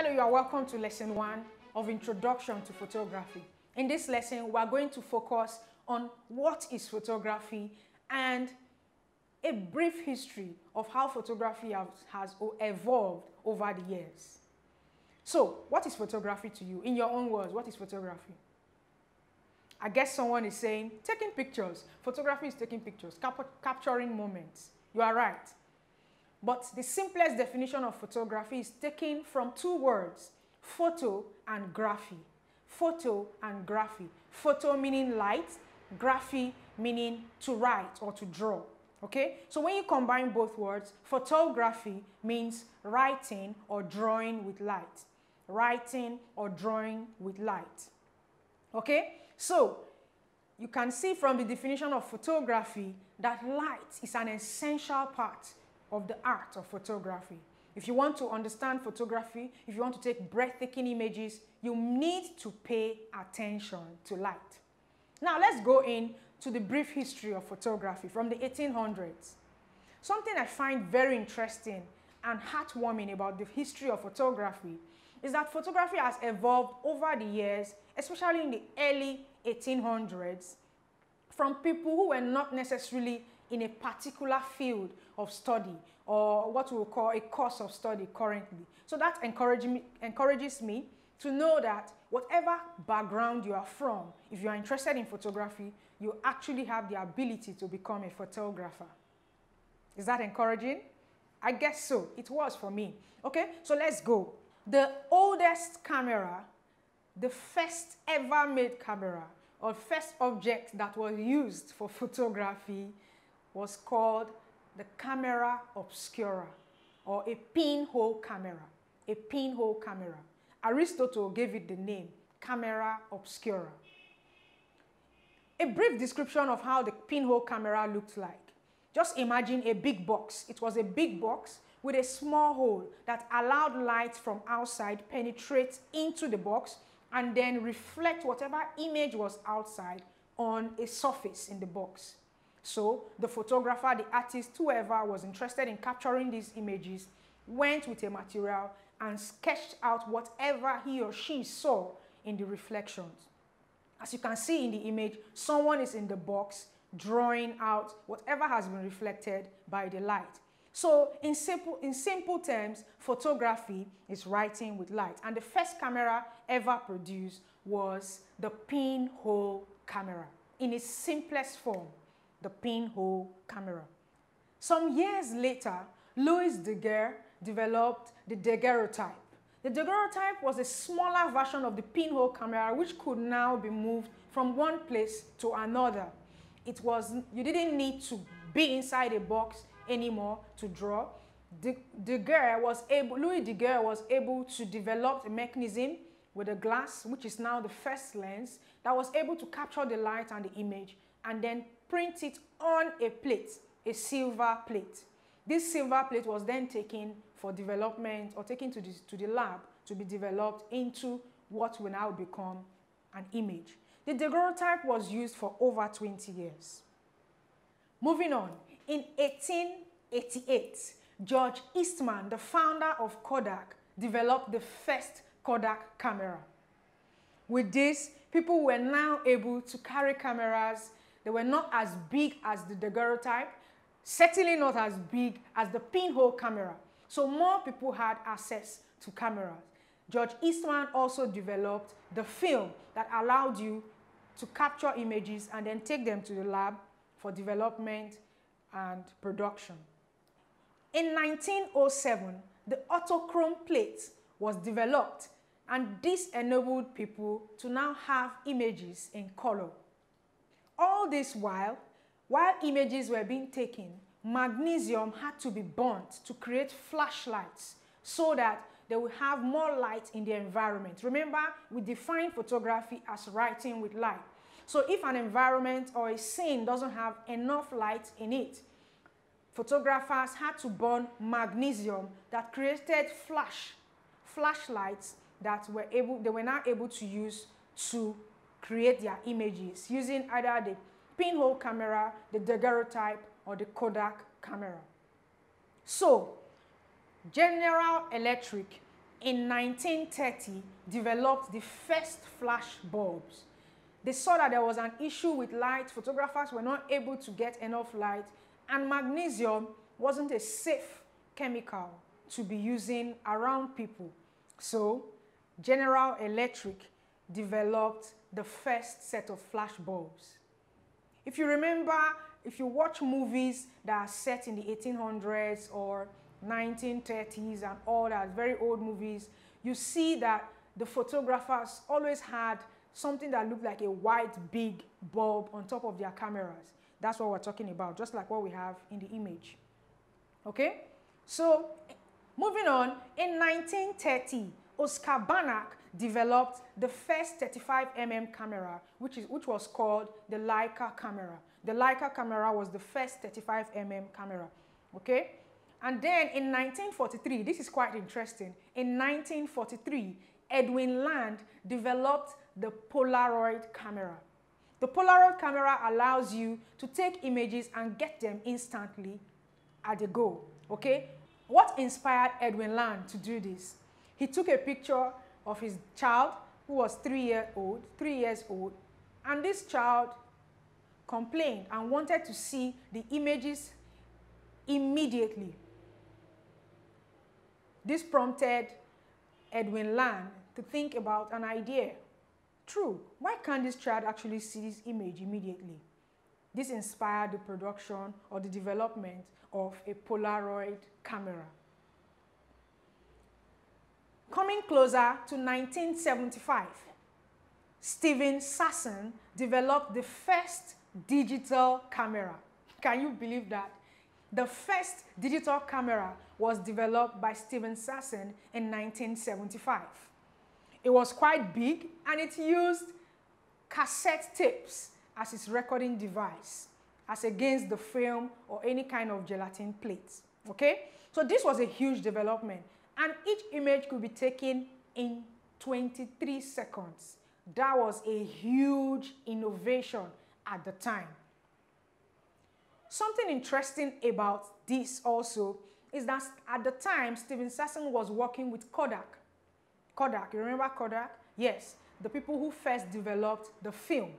Hello, you are welcome to lesson 1 of Introduction to Photography. In this lesson, we are going to focus on what is photography and a brief history of how photography has evolved over the years. So, what is photography to you? In your own words, what is photography? I guess someone is saying, taking pictures. Photography is taking pictures, capturing moments. You are right. But the simplest definition of photography is taken from two words, photo and graphy. Photo and graphy. Photo meaning light, graphy meaning to write or to draw. Okay? So when you combine both words, photography means writing or drawing with light. Writing or drawing with light. Okay? So you can see from the definition of photography that light is an essential part of the art of photography. If you want to understand photography, if you want to take breathtaking images, you need to pay attention to light. Now let's go into the brief history of photography from the 1800s. Something I find very interesting and heartwarming about the history of photography is that photography has evolved over the years, especially in the early 1800s, from people who were not necessarily in a particular field of study or what we will call a course of study currently. So that encourages me to know that whatever background you are from, if you are interested in photography, you actually have the ability to become a photographer. Is that encouraging? I guess so. It was for me. Okay, so let's go. The oldest camera, the first ever made camera, or first object that was used for photography was called the camera obscura, or a pinhole camera. A pinhole camera. Aristotle gave it the name camera obscura. A brief description of how the pinhole camera looked like. Just imagine a big box. It was a big box with a small hole that allowed light from outside penetrate into the box and then reflect whatever image was outside on a surface in the box. So the photographer, the artist, whoever was interested in capturing these images went with a material and sketched out whatever he or she saw in the reflections. As you can see in the image, someone is in the box drawing out whatever has been reflected by the light. So in simple terms, photography is writing with light. And the first camera ever produced was the pinhole camera in its simplest form. The pinhole camera. Some years later, Louis Daguerre developed the daguerreotype. The daguerreotype was a smaller version of the pinhole camera which could now be moved from one place to another. You didn't need to be inside a box anymore to draw. Louis Daguerre was able to develop a mechanism with a glass, which is now the first lens, that was able to capture the light and the image and then print it on a plate, a silver plate. This silver plate was then taken for development or taken to the lab to be developed into what will now become an image. The daguerreotype was used for over 20 years. Moving on, in 1888, George Eastman, the founder of Kodak, developed the first Kodak camera. With this, people were now able to carry cameras. They were not as big as the daguerreotype, certainly not as big as the pinhole camera. So more people had access to cameras. George Eastman also developed the film that allowed you to capture images and then take them to the lab for development and production. In 1907, the autochrome plate was developed, and this enabled people to now have images in color. All this while images were being taken, magnesium had to be burnt to create flashlights so that they will have more light in the environment. Remember, we define photography as writing with light. So if an environment or a scene doesn't have enough light in it, photographers had to burn magnesium that created flashlights that they were now able to use to create their images using either the pinhole camera, the daguerreotype, or the Kodak camera. So, General Electric in 1930 developed the first flash bulbs. They saw that there was an issue with light. Photographers were not able to get enough light, and magnesium wasn't a safe chemical to be using around people. So General Electric developed the first set of flash bulbs. If you remember, if you watch movies that are set in the 1800s or 1930s and all that, very old movies, you see that the photographers always had something that looked like a white big bulb on top of their cameras. That's what we're talking about, just like what we have in the image. Okay? So, moving on, in 1930, Oscar Banach developed the first 35mm camera, which was called the Leica camera. The Leica camera was the first 35mm camera. Okay? And then in 1943, this is quite interesting, in 1943, Edwin Land developed the Polaroid camera. The Polaroid camera allows you to take images and get them instantly at a go, okay? What inspired Edwin Land to do this? He took a picture of his child who was 3 years old, and this child complained and wanted to see the images immediately. This prompted Edwin Land to think about an idea. True, why can't this child actually see this image immediately? This inspired the production or the development of a Polaroid camera. Coming closer to 1975, Steven Sasson developed the first digital camera. Can you believe that? The first digital camera was developed by Steven Sasson in 1975. It was quite big, and it used cassette tapes as its recording device, as against the film or any kind of gelatin plates. Okay? So this was a huge development, and each image could be taken in 23 seconds. That was a huge innovation at the time. Something interesting about this also is that at the time, Steven Sasson was working with Kodak. Kodak, you remember Kodak? Yes, the people who first developed the film.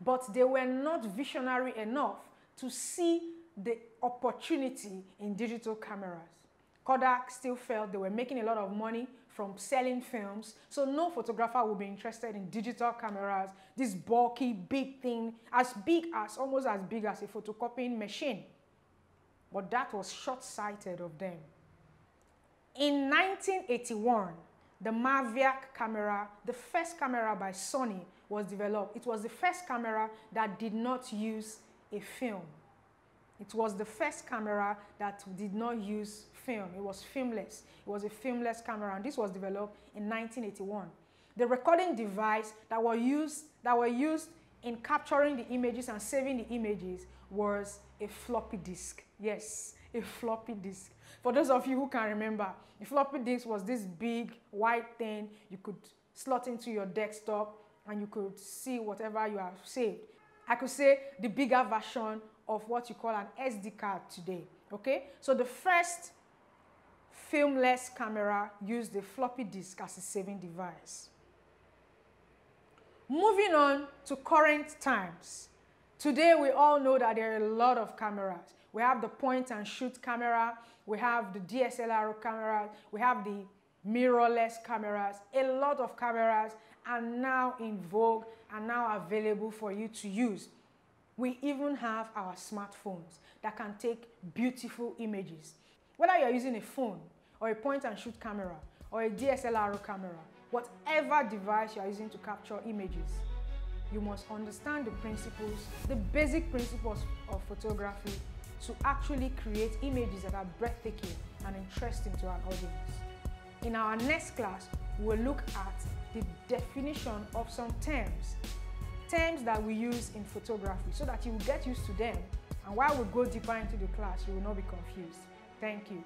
But they were not visionary enough to see the opportunity in digital cameras. Kodak still felt they were making a lot of money from selling films, so no photographer would be interested in digital cameras, this bulky, big thing, almost as big as a photocopying machine. But that was short-sighted of them. In 1981, the Mavic camera, the first camera by Sony, was developed. It was the first camera that did not use a film. It was the first camera that did not use film. It was filmless. It was a filmless camera, and this was developed in 1981. The recording device that were used in capturing the images and saving the images was a floppy disk. Yes, a floppy disk. For those of you who can remember, a floppy disk was this big white thing you could slot into your desktop and you could see whatever you have saved. I could say the bigger version of what you call an SD card today, okay? So the first filmless camera used a floppy disk as a saving device. Moving on to current times. Today we all know that there are a lot of cameras. We have the point and shoot camera, we have the DSLR camera, we have the mirrorless cameras. A lot of cameras are now in vogue and now available for you to use. We even have our smartphones that can take beautiful images. Whether you're using a phone or a point and shoot camera or a DSLR camera, whatever device you're using to capture images, you must understand the principles, the basic principles of photography to actually create images that are breathtaking and interesting to an audience. In our next class, we'll look at the definition of some terms that we use in photography so that you will get used to them, and while we go deeper into the class, you will not be confused. Thank you.